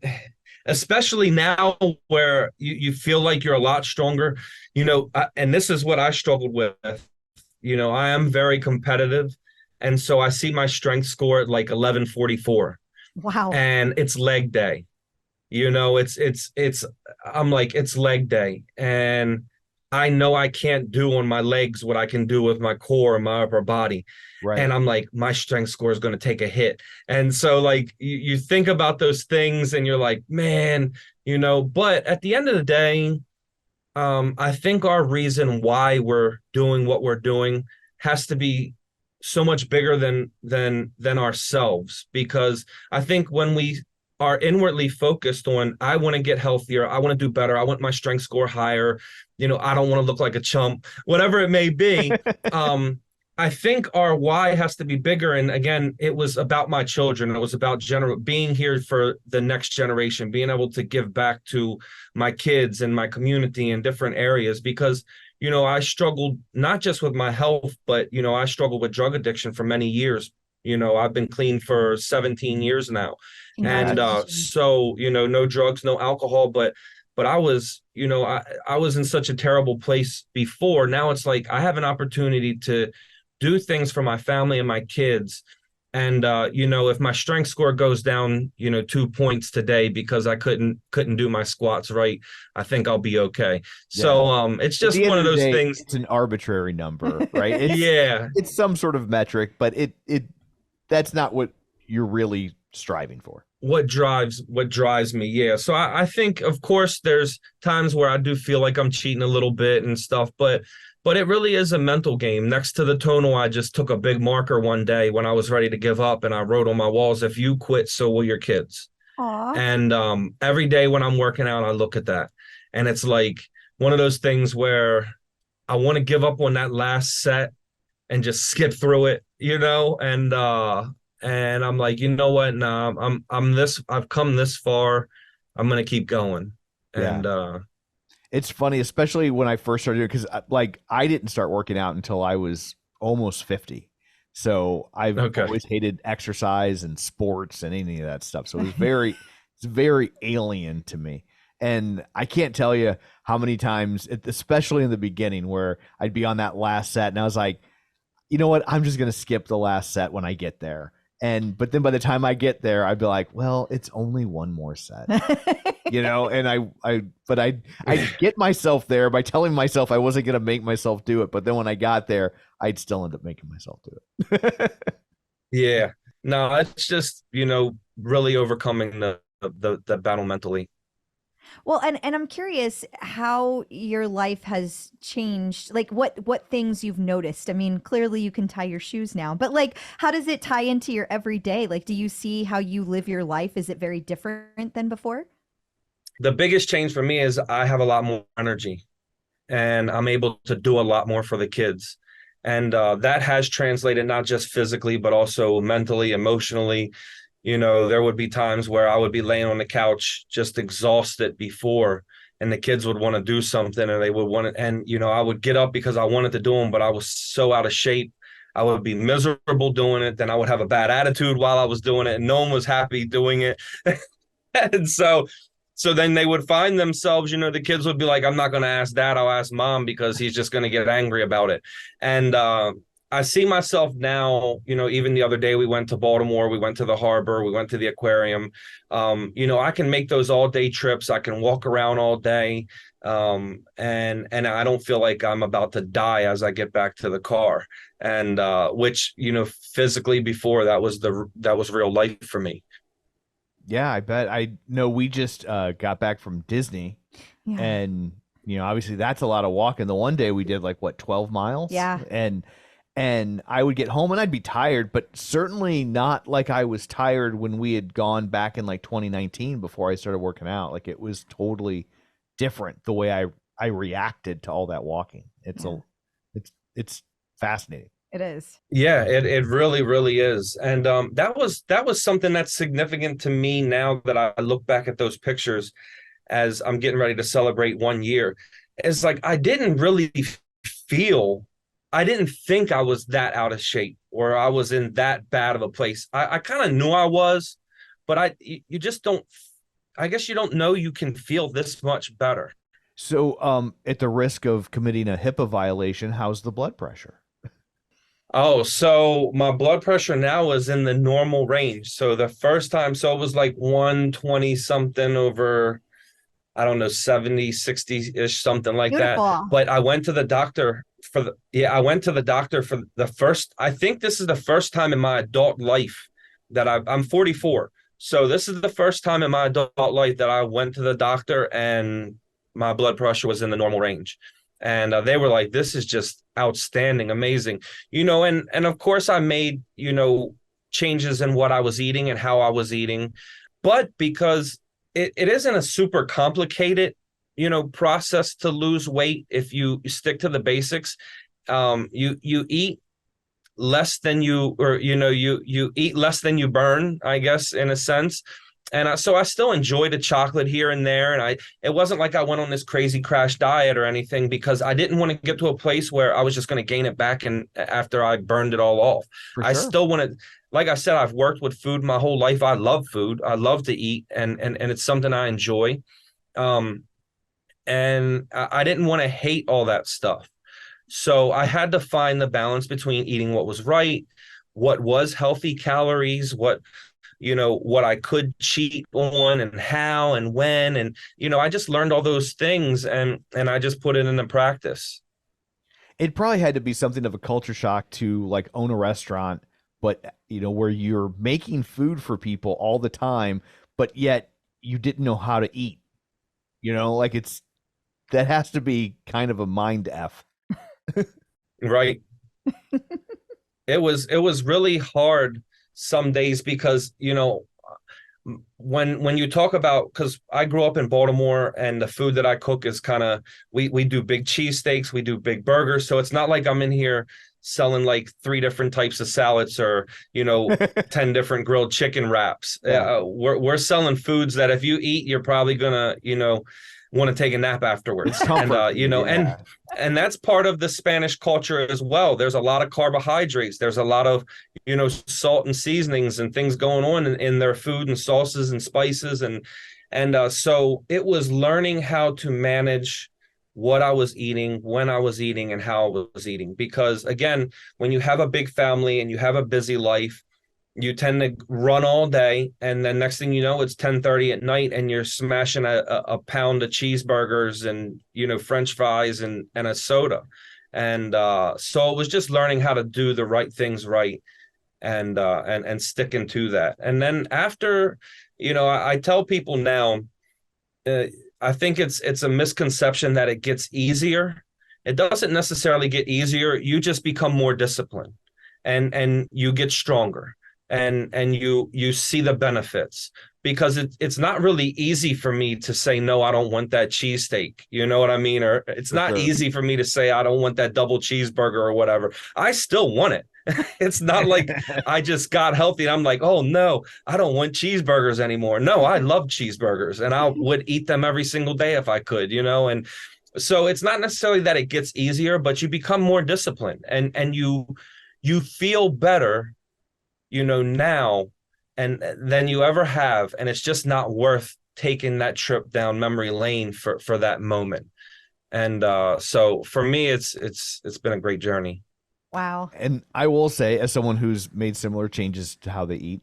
Speaker 4: especially now where you feel like you're a lot stronger, and this is what I struggled with. I am very competitive. And so I see my strength score at like 1144.
Speaker 1: Wow.
Speaker 4: And it's leg day. I'm like, it's leg day. And I know I can't do on my legs what I can do with my core and my upper body. Right. And I'm like, my strength score is going to take a hit. And so like you think about those things and you're like, man, but at the end of the day, I think our reason why we're doing what we're doing has to be so much bigger than ourselves, because I think when we are inwardly focused on, I want to get healthier, I want to do better, I want my strength score higher, I don't want to look like a chump, whatever it may be. I think our why has to be bigger. And again, it was about my children. It was about being here for the next generation, being able to give back to my kids and my community in different areas, because I struggled not just with my health, but, I struggled with drug addiction for many years. I've been clean for 17 years now. And so, no drugs, no alcohol, but I was, I was in such a terrible place before. Now it's like I have an opportunity to do things for my family and my kids. And, if my strength score goes down, 2 points today because I couldn't do my squats right, I think I'll be okay. Yeah. So it's just one of those things.
Speaker 2: It's an arbitrary number, right? It's some sort of metric, but it that's not what you're really striving for.
Speaker 4: what drives me. Yeah. So I think, of course, there's times where I do feel like I'm cheating a little bit and stuff, but it really is a mental game. Next to the tonal, I just took a big marker one day when I was ready to give up, and I wrote on my walls, "If you quit, so will your kids."
Speaker 1: Aw.
Speaker 4: And every day when I'm working out, I look at that, and it's like one of those things where I want to give up on that last set and just skip through it, and I'm like, you know what? Nah, I've come this far. I'm gonna keep going.
Speaker 2: Yeah.
Speaker 4: And
Speaker 2: It's funny, especially when I first started, because like I didn't start working out until I was almost 50. So I've
Speaker 4: okay.
Speaker 2: always hated exercise and sports and any of that stuff. So it's very alien to me. And I can't tell you how many times, especially in the beginning, where I'd be on that last set and I was like, you know what? I'm just going to skip the last set when I get there. But then by the time I get there, I'd be like, well, it's only one more set, and I get myself there by telling myself I wasn't going to make myself do it. But then when I got there, I'd still end up making myself do it.
Speaker 4: Yeah. No, it's just, really overcoming the battle mentally.
Speaker 1: Well, and I'm curious how your life has changed. Like what things you've noticed. I mean, clearly you can tie your shoes now, but like how does it tie into your everyday? Like do you see how you live your life? Is it very different than before?
Speaker 4: The biggest change for me is I have a lot more energy, and I'm able to do a lot more for the kids. And that has translated not just physically, but also mentally, emotionally. There would be times where I would be laying on the couch just exhausted before, and the kids would want to do something and they would want to, and, I would get up because I wanted to do them, but I was so out of shape. I would be miserable doing it. Then I would have a bad attitude while I was doing it, and no one was happy doing it. And so then they would find themselves, the kids would be like, I'm not going to ask dad, I'll ask mom because he's just going to get angry about it. And I see myself now, even the other day we went to Baltimore, we went to the harbor, we went to the aquarium. I can make those all day trips. I can walk around all day. And I don't feel like I'm about to die as I get back to the car. And which, physically before that was real life for me.
Speaker 2: Yeah, I bet. I know we just got back from Disney,
Speaker 1: Yeah.
Speaker 2: and obviously that's a lot of walking. The one day we did like 12 miles.
Speaker 1: Yeah.
Speaker 2: And I would get home and I'd be tired, but certainly not like I was tired when we had gone back in like 2019 before I started working out. Like it was totally different the way I reacted to all that walking. It's fascinating.
Speaker 1: It is.
Speaker 4: Yeah, it really, really is. And that was something that's significant to me now that I look back at those pictures as I'm getting ready to celebrate 1 year. It's like I didn't really I didn't think I was that out of shape or I was in that bad of a place. I kind of knew I was, but you just don't, I guess you don't know you can feel this much better.
Speaker 2: So at the risk of committing a HIPAA violation, how's the blood pressure?
Speaker 4: Oh, so my blood pressure now is in the normal range. So the first time, so it was like 120 something over, I don't know, 70, 60-ish, something like
Speaker 1: Beautiful.
Speaker 4: that. But I went to the doctor for the first, I think this is the first time in my adult life that I'm 44. So this is the first time in my adult life that I went to the doctor and my blood pressure was in the normal range. And they were like, this is just outstanding, amazing, and of course I made, changes in what I was eating and how I was eating. But because it isn't a super complicated, process to lose weight if you stick to the basics. You eat less than you eat less than you burn, I guess, in a sense. And so I still enjoyed a chocolate here and there. And it wasn't like I went on this crazy crash diet or anything because I didn't want to get to a place where I was just going to gain it back and after I burned it all off. I still wanted, like I said, I've worked with food my whole life. I love food. I love to eat and it's something I enjoy. And I didn't want to hate all that stuff. So I had to find the balance between eating what was right, what was healthy calories, what I could cheat on and how and when. And, I just learned all those things and I just put it into practice.
Speaker 2: It probably had to be something of a culture shock to like own a restaurant, but where you're making food for people all the time, but yet you didn't know how to eat. Like that has to be kind of a mind F.
Speaker 4: Right. It was really hard some days because, when you talk about, because I grew up in Baltimore and the food that I cook is kind of, we do big cheesesteaks, we do big burgers. So it's not like I'm in here selling like 3 different types of salads or 10 different grilled chicken wraps.
Speaker 2: Yeah.
Speaker 4: We're selling foods that if you eat, you're probably gonna want to take a nap afterwards. And and that's part of the Spanish culture as well. There's a lot of carbohydrates. There's a lot of salt and seasonings and things going on in their food and sauces and spices, and so it was learning how to manage what I was eating, when I was eating, and how I was eating. Because again, when you have a big family and you have a busy life, you tend to run all day, and then next thing you know, it's 10:30 at night, and you're smashing a pound of cheeseburgers and French fries and a soda, and so it was just learning how to do the right things right, and sticking to that. And then after, I tell people now, I think it's a misconception that it gets easier. It doesn't necessarily get easier. You just become more disciplined, and you get stronger. And you see the benefits, because it's not really easy for me to say, no, I don't want that cheesesteak. You know what I mean? Or it's not easy for me to say, I don't want that double cheeseburger or whatever. I still want it. It's not like I just got healthy and I'm like, oh no, I don't want cheeseburgers anymore. No, I love cheeseburgers and I would eat them every single day if I could, and so it's not necessarily that it gets easier, but you become more disciplined, and you feel better now and than you ever have, and it's just not worth taking that trip down memory lane for that moment. And so for me, it's been a great journey.
Speaker 1: Wow.
Speaker 2: And I will say, as someone who's made similar changes to how they eat,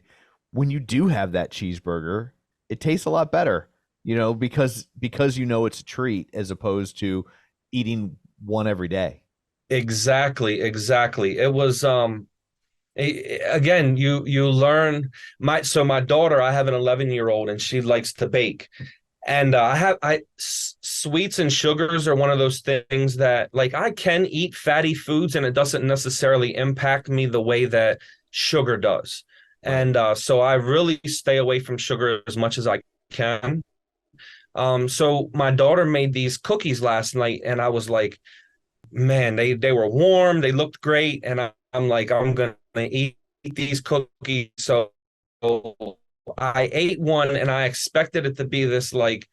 Speaker 2: when you do have that cheeseburger, it tastes a lot better, because it's a treat as opposed to eating one every day.
Speaker 4: Exactly. It was again, you learn. My daughter, I have an 11-year-old, and she likes to bake, and sweets and sugars are one of those things that, like, I can eat fatty foods and it doesn't necessarily impact me the way that sugar does. Right. And so I really stay away from sugar as much as I can. So my daughter made these cookies last night, and I was like, man, they were warm, they looked great, and I'm like, I'm gonna eat these cookies. So I ate one, and I expected it to be this like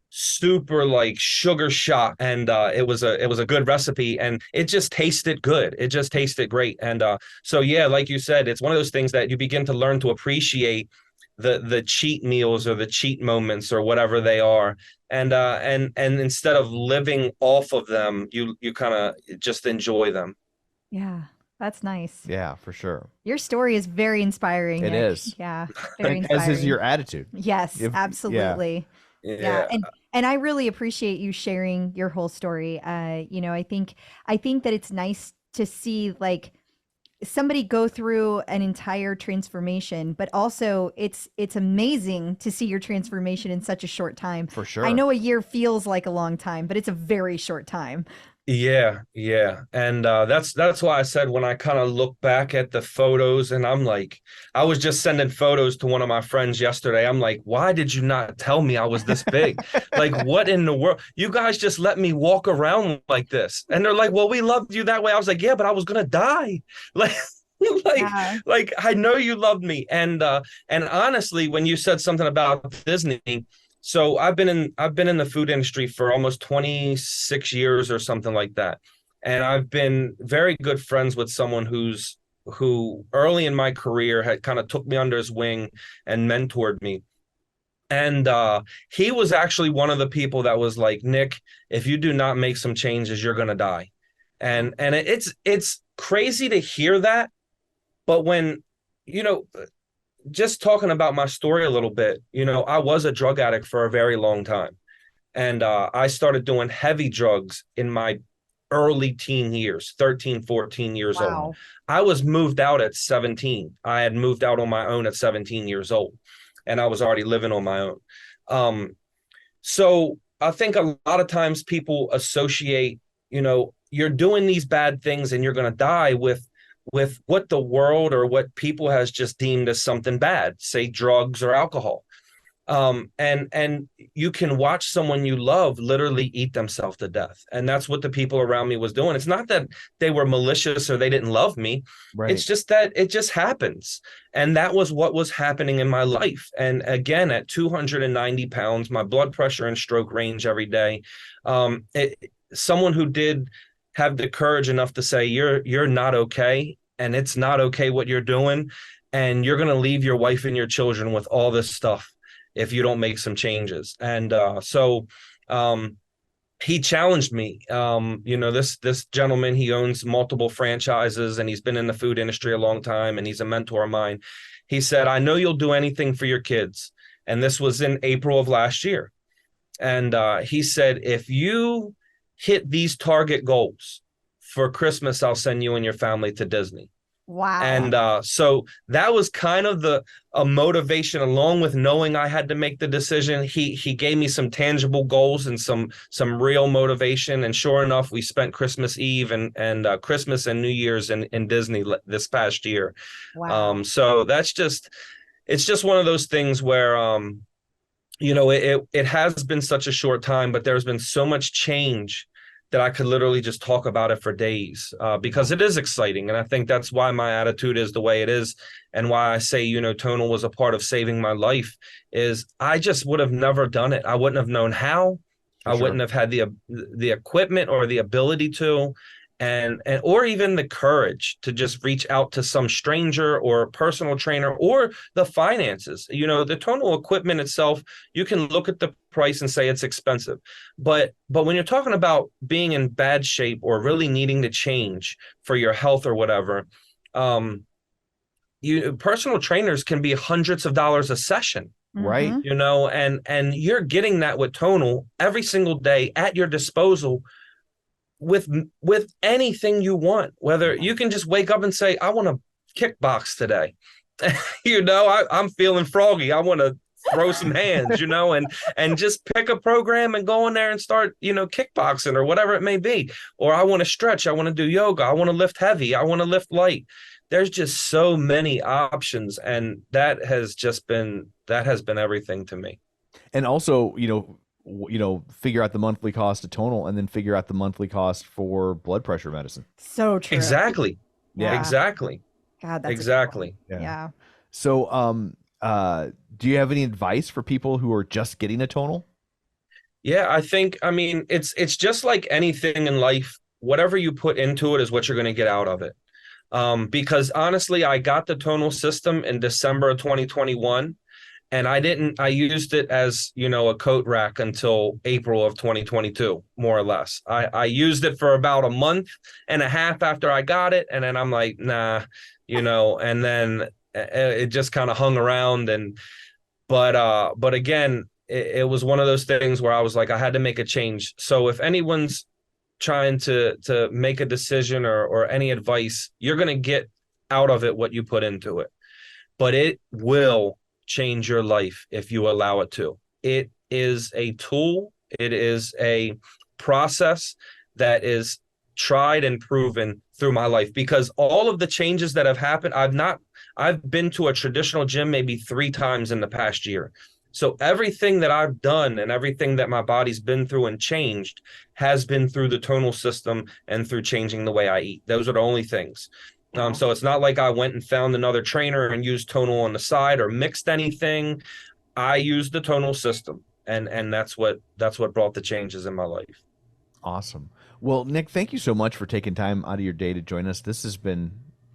Speaker 4: super like sugar shot, and it was a good recipe, and it just tasted good. It just tasted great. And so yeah, like you said, it's one of those things that you begin to learn to appreciate the cheat meals or the cheat moments or whatever they are, and instead of living off of them, you kind of just enjoy them.
Speaker 1: Yeah, that's nice.
Speaker 2: Yeah, for sure.
Speaker 1: Your story is very inspiring.
Speaker 2: It
Speaker 1: Nick.
Speaker 2: is.
Speaker 1: Yeah, very inspiring.
Speaker 2: As is your attitude.
Speaker 1: Yes, absolutely. Yeah. And I really appreciate you sharing your whole story. I think that it's nice to see like somebody go through an entire transformation, but also it's amazing to see your transformation in such a short time.
Speaker 2: For sure.
Speaker 1: I know a year feels like a long time, but it's a very short time.
Speaker 4: Yeah. And that's why I said, when I kind of look back at the photos, and I'm like, I was just sending photos to one of my friends yesterday. I'm like, why did you not tell me I was this big? Like, what in the world? You guys just let me walk around like this. And they're like, well, we loved you that way. I was like, yeah, but I was going to die. Like I know you loved me. And honestly, when you said something about Disney, so I've been in the food industry for almost 26 years or something like that. And I've been very good friends with someone who early in my career had kind of took me under his wing and mentored me. And he was actually one of the people that was like, Nick, if you do not make some changes, you're going to die. And it's crazy to hear that. But when, just talking about my story a little bit, I was a drug addict for a very long time. And I started doing heavy drugs in my early teen years, 13, 14 years
Speaker 1: Wow.
Speaker 4: old. I was moved out at 17. I had moved out on my own at 17 years old, and I was already living on my own. So I think a lot of times people associate, you're doing these bad things and you're going to die with what the world or what people has just deemed as something bad, say drugs or alcohol. And you can watch someone you love literally eat themselves to death. And that's what the people around me was doing. It's not that they were malicious or they didn't love me.
Speaker 2: Right.
Speaker 4: It's just that it just happens. And that was what was happening in my life. And again, at 290 pounds, my blood pressure and stroke range every day. Someone who did have the courage enough to say, you're not okay. And it's not okay what you're doing. And you're going to leave your wife and your children with all this stuff if you don't make some changes. And so he challenged me. This gentleman, he owns multiple franchises and he's been in the food industry a long time and he's a mentor of mine. He said, I know you'll do anything for your kids. And this was in April of last year. And he said, if you hit these target goals for Christmas, I'll send you and your family to Disney.
Speaker 1: Wow.
Speaker 4: And so that was kind of a motivation, along with knowing I had to make the decision. He gave me some tangible goals and some real motivation. And sure enough, we spent Christmas Eve and Christmas and New Year's in Disney this past year.
Speaker 1: Wow.
Speaker 4: So it's just one of those things where, it has been such a short time, but there's been so much change that I could literally just talk about it for days because it is exciting. And I think that's why my attitude is the way it is. And why I say, Tonal was a part of saving my life is I just would have never done it. I wouldn't have known how. I wouldn't have had the equipment or the ability to, and or even the courage to just reach out to some stranger or personal trainer or the finances. The Tonal equipment itself, you can look at the price and say it's expensive. But when you're talking about being in bad shape or really needing to change for your health or whatever, personal trainers can be hundreds of dollars a session.
Speaker 2: Right.
Speaker 4: And you're getting that with Tonal every single day at your disposal with anything you want, whether you can just wake up and say, I want to kickbox today. I'm feeling froggy. I want to throw some hands, and just pick a program and go in there and start, kickboxing or whatever it may be. Or I want to stretch. I want to do yoga. I want to lift heavy. I want to lift light. There's just so many options. And that has been everything to me.
Speaker 2: And also, figure out the monthly cost of Tonal and then figure out the monthly cost for blood pressure medicine.
Speaker 1: So true.
Speaker 4: Exactly.
Speaker 1: Yeah.
Speaker 4: Exactly.
Speaker 1: God, that's
Speaker 4: exactly.
Speaker 1: Yeah.
Speaker 2: So, do you have any advice for people who are just getting a Tonal?
Speaker 4: Yeah, it's just like anything in life. Whatever you put into it is what you're going to get out of it. Because honestly, I got the Tonal system in December of 2021. And I used it as, a coat rack until April of 2022, more or less. I used it for about a month and a half after I got it. And then I'm like, nah, and then it just kind of hung around. But again, it was one of those things where I was like, I had to make a change. So if anyone's trying to make a decision or any advice, you're going to get out of it what you put into it. But it will change your life if you allow it to. It is a tool. It is a process that is tried and proven through my life, because all of the changes that have happened, I've been to a traditional gym maybe 3 times in the past year. So everything that I've done and everything that my body's been through and changed has been through the Tonal system and through changing the way I eat. Those are the only things. So it's not like I went and found another trainer and used Tonal on the side or mixed anything. I used the Tonal system, and that's what brought the changes in my life.
Speaker 2: Awesome. Well, Nick, thank you so much for taking time out of your day to join us. This has been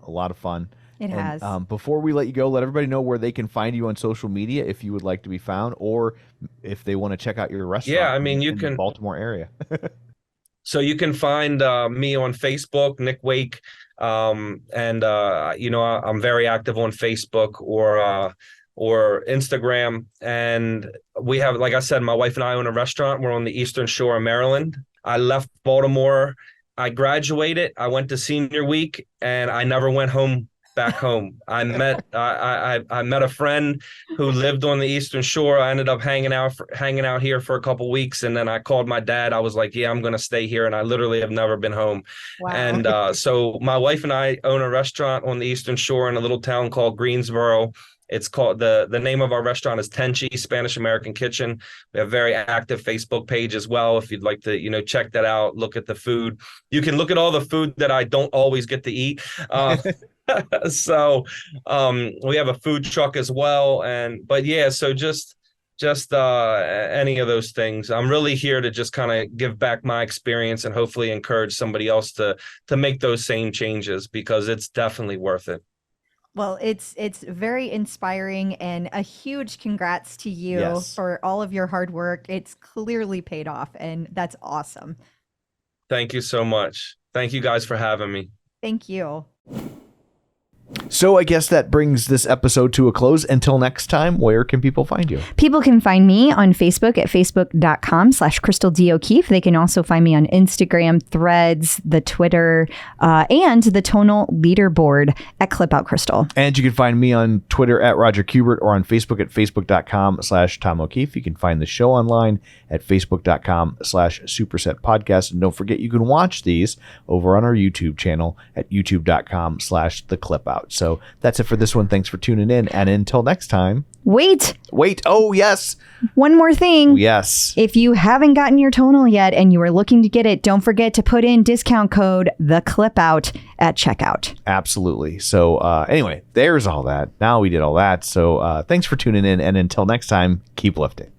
Speaker 2: a lot of fun.
Speaker 1: It has.
Speaker 2: Before we let you go, let everybody know where they can find you on social media if you would like to be found, or if they want to check out your restaurant.
Speaker 4: Yeah,
Speaker 2: you
Speaker 4: can
Speaker 2: the Baltimore area.
Speaker 4: So you can find me on Facebook, Nick Wake. I'm very active on Facebook or Instagram. And we have, like I said, my wife and I own a restaurant. We're on the Eastern Shore of Maryland. I left Baltimore I graduated. I went to senior week, and I never went back home. I met a friend who lived on the Eastern Shore. I ended up hanging out here for a couple weeks, and then I called my dad. I was like, "Yeah, I'm gonna stay here," and I literally have never been home.
Speaker 1: Wow.
Speaker 4: And so my wife and I own a restaurant on the Eastern Shore in a little town called Greensboro. It's called the name of our restaurant is Tenchi Spanish American Kitchen. We have a very active Facebook page as well. If you'd like to, check that out, look at the food. You can look at all the food that I don't always get to eat. So we have a food truck as well. But yeah, so just any of those things. I'm really here to just kind of give back my experience and hopefully encourage somebody else to make those same changes, because it's definitely worth it.
Speaker 1: Well, it's very inspiring, and a huge congrats to you for all of your hard work. It's clearly paid off, and that's awesome.
Speaker 4: Thank you so much. Thank you guys for having me.
Speaker 1: Thank you.
Speaker 2: So I guess that brings this episode to a close. Until next time, where can people find you?
Speaker 1: People can find me on Facebook at facebook.com/Crystal D. O'Keefe. They can also find me on Instagram, Threads, the Twitter, and the Tonal leaderboard at Clip Out Crystal.
Speaker 2: And you can find me on Twitter at Roger Kubert, or on Facebook at facebook.com/Tom O'Keefe. You can find the show online at facebook.com/Superset Podcast. And don't forget, you can watch these over on our YouTube channel at youtube.com/The Clip Out. So that's it for this one. Thanks for tuning in. And until next time.
Speaker 1: Wait.
Speaker 2: Oh, yes.
Speaker 1: One more thing.
Speaker 2: Yes.
Speaker 1: If you haven't gotten your Tonal yet and you are looking to get it, don't forget to put in discount code TheClipOut at checkout.
Speaker 2: Absolutely. So anyway, there's all that. Now we did all that. So thanks for tuning in. And until next time, keep lifting.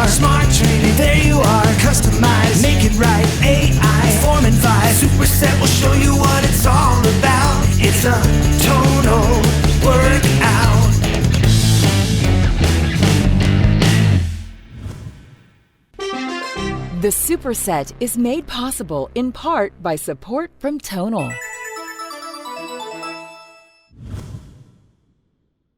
Speaker 5: Smart training, there you are. Customize, make it right. AI, form and vibe. Superset will show you what it's all about. It's a Tonal workout.
Speaker 3: The Superset is made possible in part by support from Tonal.